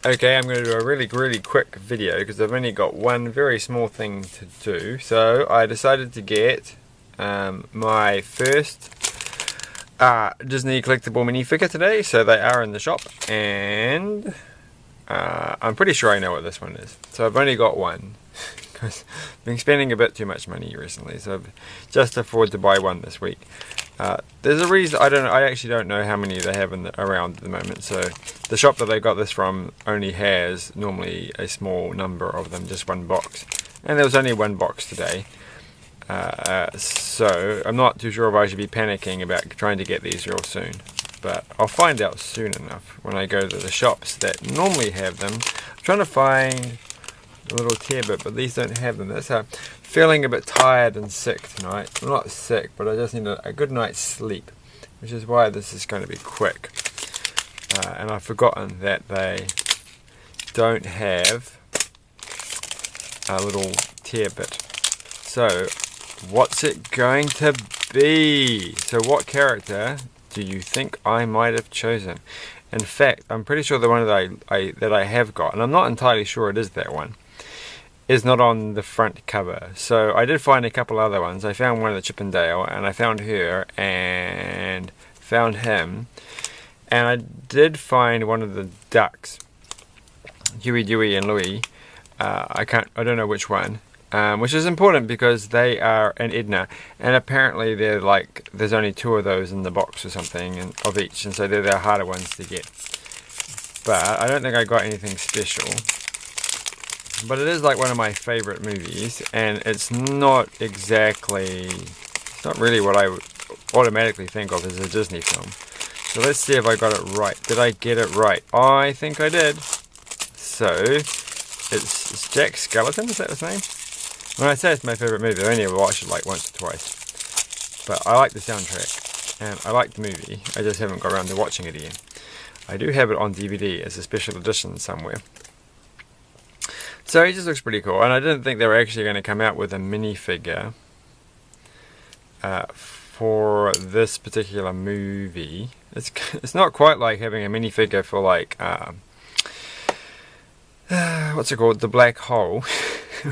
Okay, I'm going to do a really quick video because I've only got one very small thing to do. So I decided to get my first Disney collectible minifigure today. So they are in the shop, and I'm pretty sure I know what this one is. So I've only got one because I've been spending a bit too much money recently. So I've just afforded to buy one this week. There's a reason. I actually don't know how many they have around at the moment. So the shop that I got this from only has normally a small number of them, just one box, and there was only one box today. So I'm not too sure if I should be panicking about trying to get these real soon, but I'll find out soon enough when I go to the shops that normally have them. I'm trying to find a little tear bit, but these don't have them. That's how I'm feeling a bit tired and sick tonight. I'm not sick, but I just need a good night's sleep, which is why this is going to be quick. And I've forgotten that they don't have a little tear bit. So what's it going to be? So what character do you think I might have chosen? In fact, I'm pretty sure the one that I have got, and I'm not entirely sure it is that one, is not on the front cover. So I did find a couple other ones. I found one of the Chip and Dale, and I found her, and found him, and I did find one of the ducks, Huey, Dewey, and Louie. I don't know which one. Which is important because they are an Edna, and apparently they're like, there's only 2 of those in the box or something, and of each, and so they're the harder ones to get. But I don't think I got anything special. But it is like one of my favorite movies, and it's not really what I would automatically think of as a Disney film. So let's see if I got it right. Did I get it right? I think I did. So it's Jack Skeleton, is that his name? When I say it's my favourite movie, I only ever watched it like once or twice. But I like the soundtrack, and I like the movie. I just haven't got around to watching it again. I do have it on DVD as a special edition somewhere. So it just looks pretty cool, and I didn't think they were actually going to come out with a minifigure for this particular movie. It's not quite like having a minifigure for like what's it called, the Black Hole,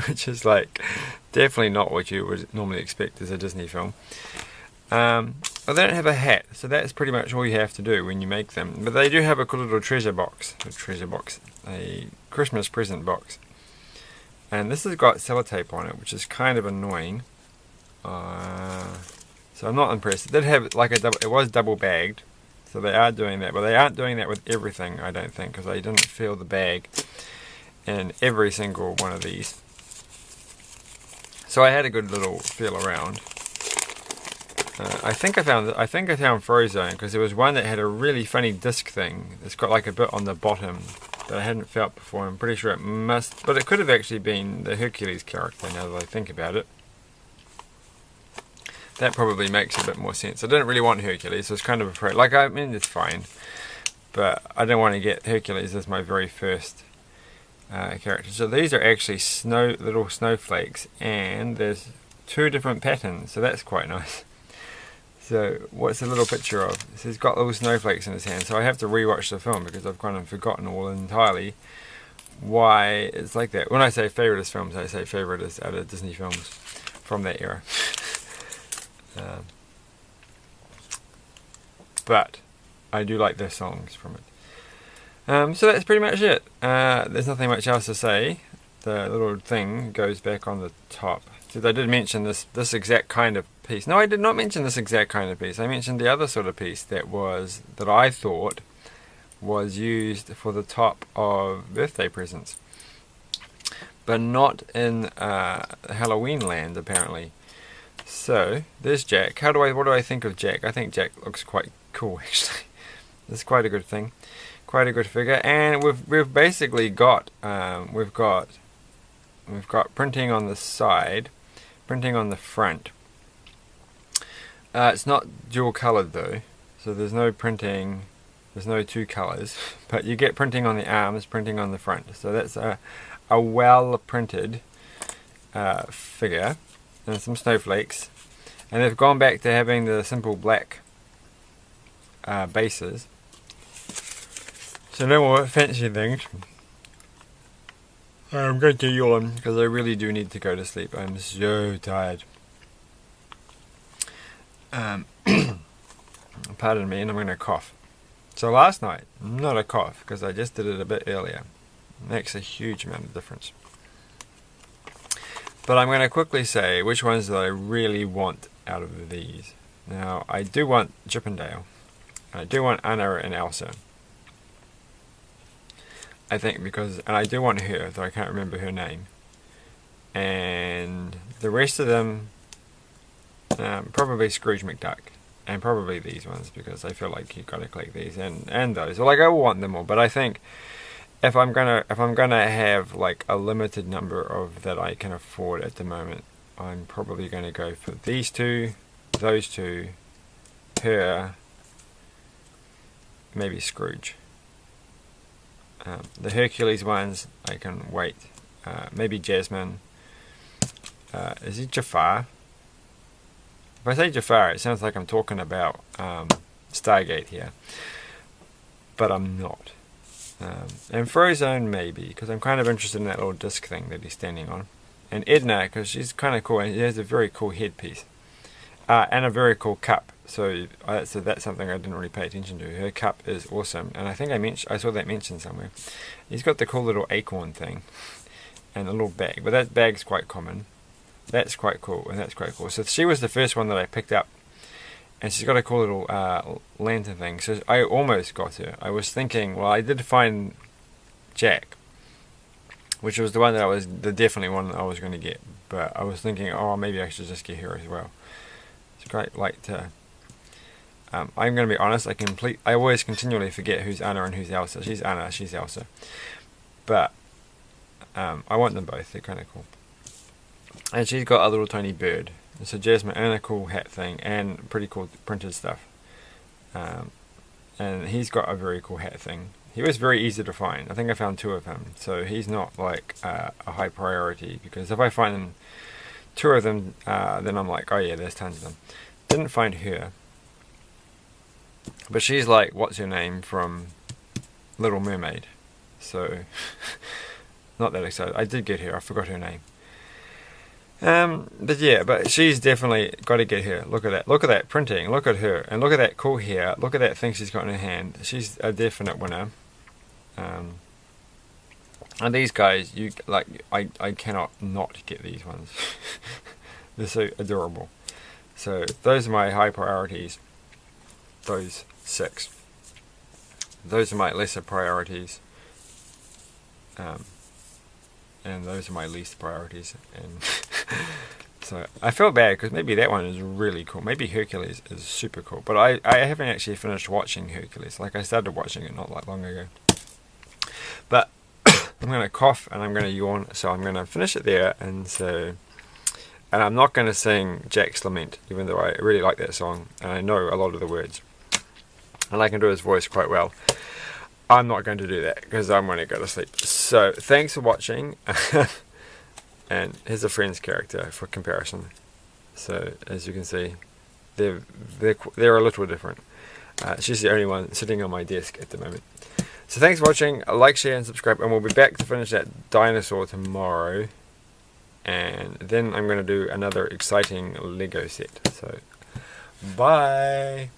which is like definitely not what you would normally expect as a Disney film. Well, they don't have a hat, so that's pretty much all you have to do when you make them. But they do have a cool little a Christmas present box. And this has got sellotape on it, which is kind of annoying. So I'm not impressed. It did have like it was double bagged, so they are doing that. But they aren't doing that with everything, I don't think, because I didn't feel the bag in every single one of these. So I had a good little feel around. I think I found Frozone, because there was one that had a really funny disc thing. It's got like a bit on the bottom that I hadn't felt before. I'm pretty sure it must, but it could have actually been the Hercules character now that I think about it. That probably makes a bit more sense. I didn't really want Hercules, so I was kind of afraid. Like, I mean, it's fine, but I didn't want to get Hercules as my very first character. So these are actually little snowflakes, and there's 2 different patterns, so that's quite nice. So what's the little picture of? So he's got little snowflakes in his hand, so I have to rewatch the film because I've kind of forgotten entirely why it's like that. When I say favouriteest films, I say favouriteest out of Disney films from that era. But I do like their songs from it. So that's pretty much it. There's nothing much else to say. The little thing goes back on the top. So I did mention this exact kind of piece. No, I did not mention this exact kind of piece. I mentioned the other sort of piece that I thought was used for the top of birthday presents, but not in Halloween land apparently. So there's Jack. What do I think of Jack? I think Jack looks quite cool actually. It's quite a good thing, quite a good figure, and we've basically got we've got printing on the side, printing on the front. It's not dual coloured though, so there's no printing, there's no 2 colours, but you get printing on the arms, printing on the front. So that's a well printed figure, and some snowflakes, and they've gone back to having the simple black bases. So no more fancy things. I'm going to yawn because I really do need to go to sleep. I'm so tired. Pardon me, and I'm going to cough. So last night, not a cough because I just did it a bit earlier. Makes a huge amount of difference. But I'm going to quickly say which ones that I really want out of these. Now, I do want Chippendale. I do want Anna and Elsa. I think because, and I do want her, though I can't remember her name. And the rest of them, probably Scrooge McDuck. And probably these ones, because I feel like you've got to collect these and those. Well, like I want them all, but I think if I'm gonna have like a limited number of that I can afford at the moment, I'm probably gonna go for these two, those two, her, maybe Scrooge. The Hercules ones I can wait. Maybe Jasmine. Is it Jafar? If I say Jafar, it sounds like I'm talking about Stargate here, but I'm not. And Frozone maybe, because I'm kind of interested in that little disc thing that he's standing on. And Edna, because she's kind of cool, and she has a very cool headpiece. And a very cool cup. So that's something I didn't really pay attention to. Her cup is awesome, and I think I saw that mentioned somewhere. He's got the cool little acorn thing, and a little bag, but that bag's quite common. That's quite cool, and that's quite cool. So she was the first one that I picked up, and she's got a cool little lantern thing. So I almost got her. I was thinking, well, I did find Jack, which was the one that definitely one that I was going to get. But I was thinking, oh, maybe I should just get her as well. It's great, like to. I'm going to be honest. I always continually forget who's Anna and who's Elsa. She's Anna, she's Elsa. But I want them both. They're kind of cool. And she's got a little tiny bird. So Jasmine, and a cool hat thing, and pretty cool printed stuff. And he's got a very cool hat thing. He was very easy to find. I think I found 2 of him. So he's not like a high priority, because if I find them, 2 of them, then I'm like, oh yeah, there's tons of them. Didn't find her. But she's like, what's her name from Little Mermaid. So, not that excited. I did get her. I forgot her name. But yeah, but she's definitely got to get her. Look at that. Look at that printing. Look at her. And look at that cool hair. Look at that thing she's got in her hand. She's a definite winner. And these guys, I cannot not get these ones. They're so adorable. So those are my high priorities. Those 6. Those are my lesser priorities. And those are my least priorities. And so I feel bad because maybe that one is really cool. Maybe Hercules is super cool. But I haven't actually finished watching Hercules. Like, I started watching it not that long ago. But I'm going to cough and I'm going to yawn. So I'm going to finish it there. And I'm not going to sing Jack's Lament, even though I really like that song. And I know a lot of the words. And I can do his voice quite well. I'm not going to do that because I'm going to go to sleep. So thanks for watching. And here's a Friends character for comparison. So as you can see, they're a little different. She's the only one sitting on my desk at the moment. So thanks for watching. Like, share, and subscribe. And we'll be back to finish that dinosaur tomorrow. And then I'm going to do another exciting Lego set. So bye.